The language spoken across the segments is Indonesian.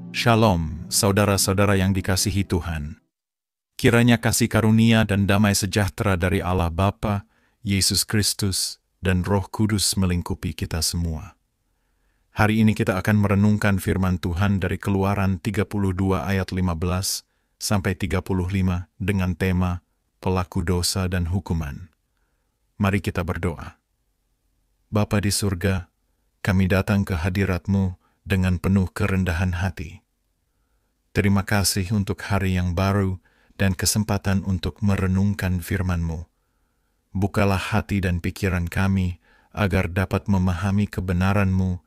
Shalom, saudara-saudara yang dikasihi Tuhan. Kiranya kasih karunia dan damai sejahtera dari Allah Bapa, Yesus Kristus, dan Roh Kudus melingkupi kita semua. Hari ini kita akan merenungkan firman Tuhan dari Keluaran 32 ayat 15 sampai 35 dengan tema Pelaku Dosa dan Hukuman. Mari kita berdoa. Bapa di surga, kami datang ke hadirat-Mu dengan penuh kerendahan hati. Terima kasih untuk hari yang baru dan kesempatan untuk merenungkan firman-Mu. Bukalah hati dan pikiran kami agar dapat memahami kebenaran-Mu,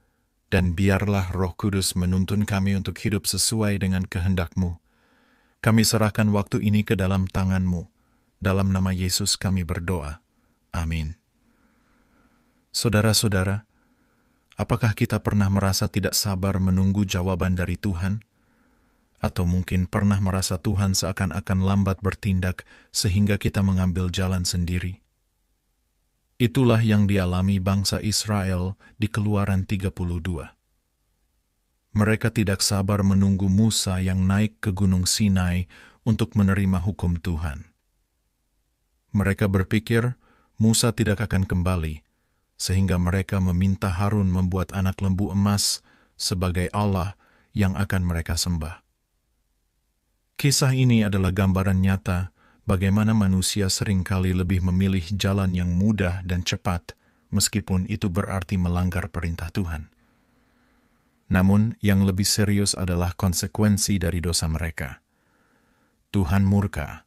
dan biarlah Roh Kudus menuntun kami untuk hidup sesuai dengan kehendak-Mu. Kami serahkan waktu ini ke dalam tangan-Mu. Dalam nama Yesus kami berdoa. Amin. Saudara-saudara, apakah kita pernah merasa tidak sabar menunggu jawaban dari Tuhan? Atau mungkin pernah merasa Tuhan seakan-akan lambat bertindak sehingga kita mengambil jalan sendiri? Itulah yang dialami bangsa Israel di Keluaran 32. Mereka tidak sabar menunggu Musa yang naik ke Gunung Sinai untuk menerima hukum Tuhan. Mereka berpikir Musa tidak akan kembali, sehingga mereka meminta Harun membuat anak lembu emas sebagai Allah yang akan mereka sembah. Kisah ini adalah gambaran nyata bagaimana manusia seringkali lebih memilih jalan yang mudah dan cepat, meskipun itu berarti melanggar perintah Tuhan. Namun, yang lebih serius adalah konsekuensi dari dosa mereka. Tuhan murka,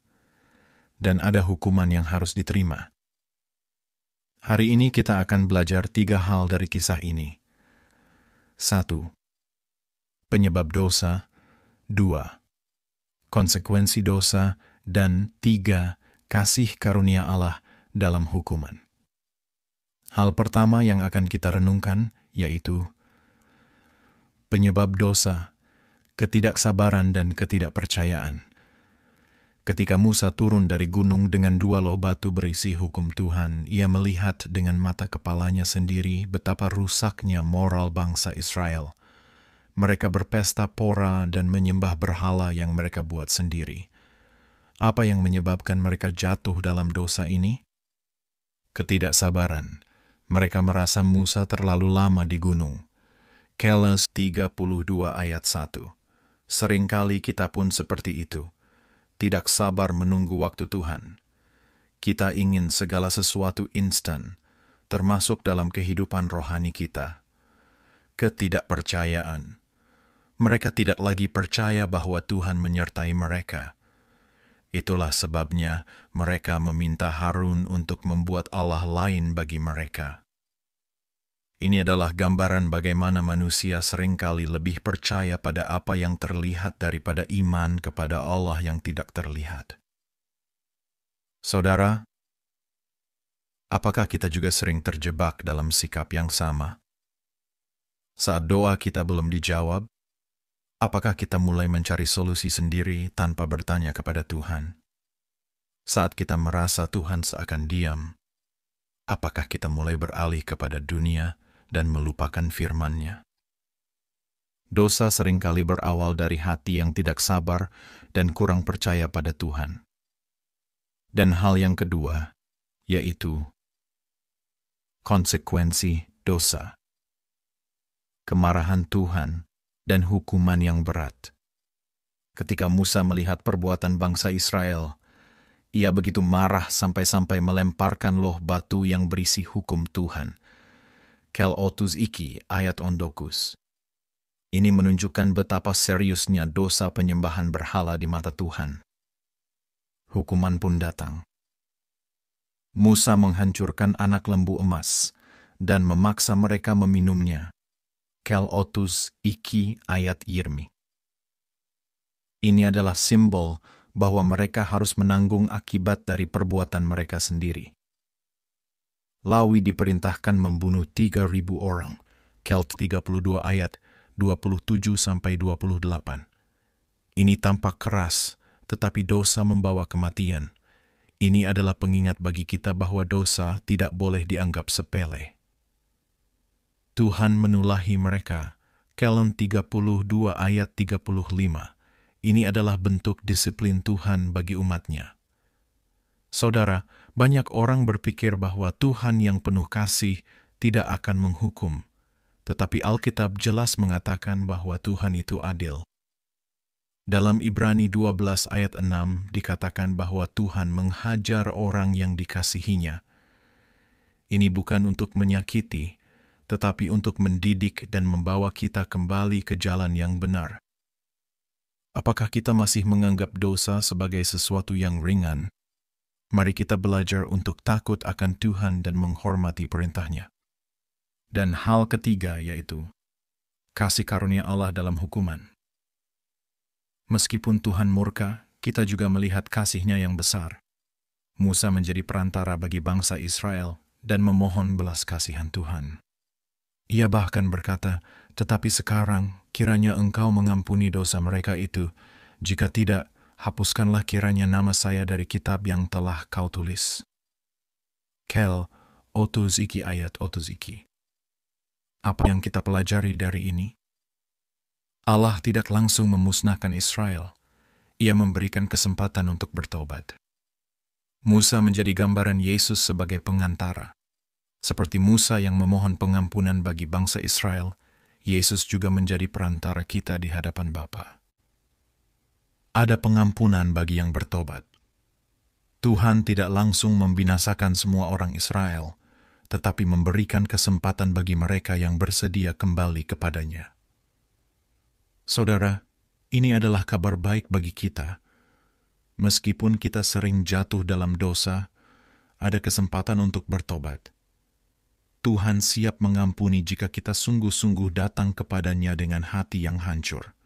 dan ada hukuman yang harus diterima. Hari ini kita akan belajar 3 hal dari kisah ini. 1. Penyebab dosa. 2. Konsekuensi dosa, dan 3. Kasih karunia Allah dalam hukuman. Hal pertama yang akan kita renungkan yaitu penyebab dosa, ketidaksabaran dan ketidakpercayaan. Ketika Musa turun dari gunung dengan 2 loh batu berisi hukum Tuhan, ia melihat dengan mata kepalanya sendiri betapa rusaknya moral bangsa Israel. Mereka berpesta pora dan menyembah berhala yang mereka buat sendiri. Apa yang menyebabkan mereka jatuh dalam dosa ini? Ketidaksabaran. Mereka merasa Musa terlalu lama di gunung. Keles 32 ayat 1. Seringkali kita pun seperti itu. Tidak sabar menunggu waktu Tuhan. Kita ingin segala sesuatu instan, termasuk dalam kehidupan rohani kita. Ketidakpercayaan. Mereka tidak lagi percaya bahwa Tuhan menyertai mereka. Itulah sebabnya mereka meminta Harun untuk membuat Allah lain bagi mereka. Ini adalah gambaran bagaimana manusia seringkali lebih percaya pada apa yang terlihat daripada iman kepada Allah yang tidak terlihat. Saudara, apakah kita juga sering terjebak dalam sikap yang sama? Saat doa kita belum dijawab, apakah kita mulai mencari solusi sendiri tanpa bertanya kepada Tuhan? Saat kita merasa Tuhan seakan diam, apakah kita mulai beralih kepada dunia dan melupakan firman-Nya? Dosa seringkali berawal dari hati yang tidak sabar dan kurang percaya pada Tuhan. Dan hal yang kedua, yaitu konsekuensi dosa. Kemarahan Tuhan dan hukuman yang berat. Ketika Musa melihat perbuatan bangsa Israel, ia begitu marah sampai-sampai melemparkan loh batu yang berisi hukum Tuhan. Kel otus iki ayat ondokus. Ini menunjukkan betapa seriusnya dosa penyembahan berhala di mata Tuhan. Hukuman pun datang. Musa menghancurkan anak lembu emas dan memaksa mereka meminumnya. Kel otus iki ayat Yirmi. Ini adalah simbol bahwa mereka harus menanggung akibat dari perbuatan mereka sendiri. Lawi diperintahkan membunuh 3.000 orang. Kel 32 ayat 27-28. Ini tampak keras, tetapi dosa membawa kematian. Ini adalah pengingat bagi kita bahwa dosa tidak boleh dianggap sepele. Tuhan menulahi mereka Keluaran 32 ayat 35. Ini adalah bentuk disiplin Tuhan bagi umatnya. Saudara, banyak orang berpikir bahwa Tuhan yang penuh kasih tidak akan menghukum, tetapi Alkitab jelas mengatakan bahwa Tuhan itu adil. Dalam Ibrani 12 ayat 6 dikatakan bahwa Tuhan menghajar orang yang dikasihinya. Ini bukan untuk menyakiti, tetapi untuk mendidik dan membawa kita kembali ke jalan yang benar. Apakah kita masih menganggap dosa sebagai sesuatu yang ringan? Mari kita belajar untuk takut akan Tuhan dan menghormati perintahnya. Dan hal ketiga yaitu kasih karunia Allah dalam hukuman. Meskipun Tuhan murka, kita juga melihat kasih-Nya yang besar. Musa menjadi perantara bagi bangsa Israel dan memohon belas kasihan Tuhan. Ia bahkan berkata, "Tetapi sekarang kiranya Engkau mengampuni dosa mereka itu. Jika tidak, hapuskanlah kiranya nama saya dari kitab yang telah Kau tulis." Kel, otuziki ayat otuziki. Apa yang kita pelajari dari ini? Allah tidak langsung memusnahkan Israel. Ia memberikan kesempatan untuk bertobat. Musa menjadi gambaran Yesus sebagai pengantara. Seperti Musa yang memohon pengampunan bagi bangsa Israel, Yesus juga menjadi perantara kita di hadapan Bapa. Ada pengampunan bagi yang bertobat. Tuhan tidak langsung membinasakan semua orang Israel, tetapi memberikan kesempatan bagi mereka yang bersedia kembali kepadanya. Saudara, ini adalah kabar baik bagi kita. Meskipun kita sering jatuh dalam dosa, ada kesempatan untuk bertobat. Tuhan siap mengampuni jika kita sungguh-sungguh datang kepadanya dengan hati yang hancur.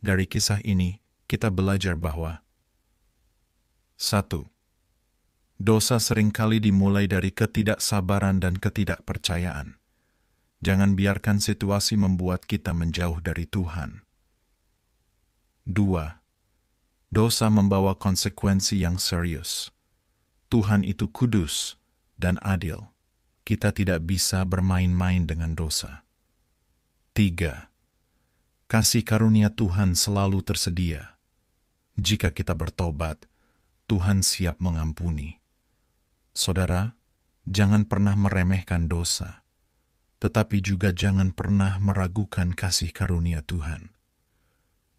Dari kisah ini, kita belajar bahwa 1. Dosa seringkali dimulai dari ketidaksabaran dan ketidakpercayaan. Jangan biarkan situasi membuat kita menjauh dari Tuhan. 2. Dosa membawa konsekuensi yang serius. Tuhan itu kudus dan adil. Kita tidak bisa bermain-main dengan dosa. 3. Kasih karunia Tuhan selalu tersedia. Jika kita bertobat, Tuhan siap mengampuni. Saudara, jangan pernah meremehkan dosa, tetapi juga jangan pernah meragukan kasih karunia Tuhan.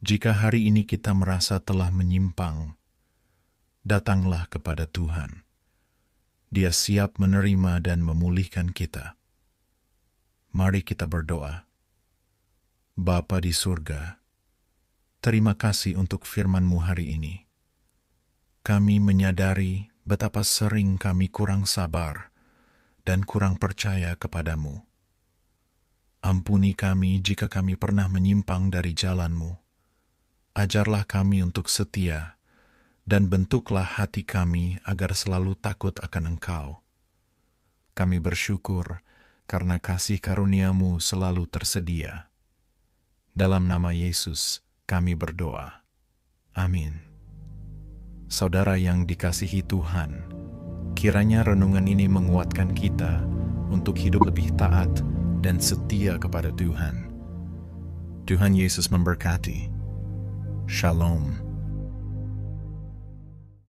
Jika hari ini kita merasa telah menyimpang, datanglah kepada Tuhan. Dia siap menerima dan memulihkan kita. Mari kita berdoa. Bapa di surga, terima kasih untuk firman-Mu hari ini. Kami menyadari betapa sering kami kurang sabar dan kurang percaya kepadamu. Ampuni kami jika kami pernah menyimpang dari jalan-Mu. Ajarlah kami untuk setia, dan bentuklah hati kami agar selalu takut akan Engkau. Kami bersyukur karena kasih karunia-Mu selalu tersedia. Dalam nama Yesus kami berdoa. Amin. Saudara yang dikasihi Tuhan, kiranya renungan ini menguatkan kita untuk hidup lebih taat dan setia kepada Tuhan. Tuhan Yesus memberkati. Shalom.